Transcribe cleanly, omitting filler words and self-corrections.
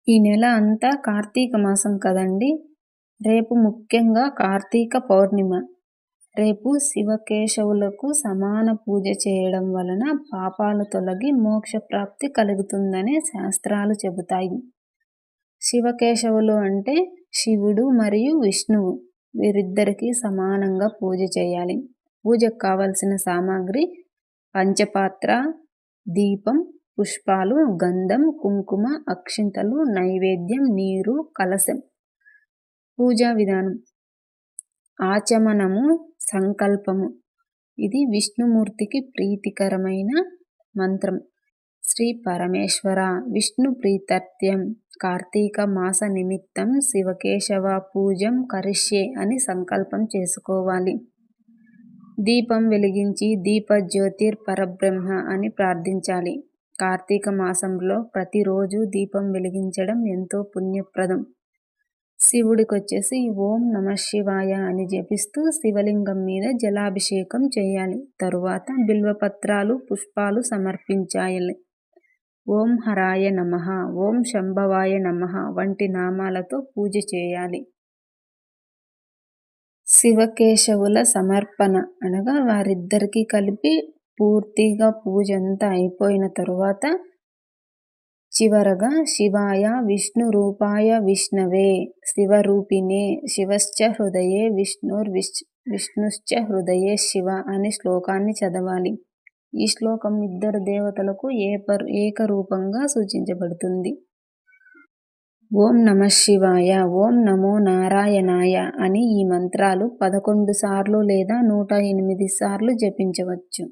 ఈ నెల అంతా కార్తీక మాసం కదండీ! రేపు ముఖ్యంగా కార్తీక పౌర్ణిమ. రేపు శివకేశవులకు సమాన పూజ చేయడం వలన పాపాలు తొలగి మోక్షప్రాప్తి కలుగుతుందని శాస్త్రాలు చెబుతాయి. శివకేశవులు అంటే శివుడు మరియు విష్ణువు. వీరిద్దరికీ సమానంగా పూజ చేయాలి. పూజకు కావలసిన సామాగ్రి పంచపాత్ర, దీపం, పుష్పాలు, గంధం, కుంకుమ, అక్షింతలు, నైవేద్యం, నీరు, కలశం. పూజా విధానం: ఆచమనము, సంకల్పము. ఇది విష్ణుమూర్తికి ప్రీతికరమైన మంత్రం. శ్రీ పరమేశ్వర విష్ణు ప్రీత్యర్థం కార్తీక మాస నిమిత్తం శివకేశవ పూజం కరిష్యే అని సంకల్పం చేసుకోవాలి. దీపం వెలిగించి దీపజ్యోతిర్ పరబ్రహ్మ అని ప్రార్థించాలి. కార్తీక మాసంలో ప్రతిరోజు దీపం వెలిగించడం ఎంతో పుణ్యప్రదం. శివుడికొచ్చేసి ఓం నమఃశివాయ అని జపిస్తూ శివలింగం మీద జలాభిషేకం చేయాలి. తరువాత బిల్వపత్రాలు, పుష్పాలు సమర్పించాలి. ఓం హరాయ నమః, ఓం శంభవాయ నమః వంటి నామాలతో పూజ చేయాలి. శివకేశవుల సమర్పణ అనగా వారిద్దరికీ కలిపి పూర్తిగా పూజ అంతా అయిపోయిన తరువాత చివరగా శివాయ విష్ణు రూపాయ విష్ణవే శివరూపిణే శివశ్చ హృదయే విష్ణుశ్చ హృదయే శివ అనే శ్లోకాన్ని చదవాలి. ఈ శ్లోకం ఇద్దరు దేవతలకు ఏకరూపంగా సూచించబడుతుంది. ఓం నమఃశివాయ, ఓం నమో నారాయణాయ అని ఈ మంత్రాలు 11 సార్లు లేదా 108 సార్లు జపించవచ్చు.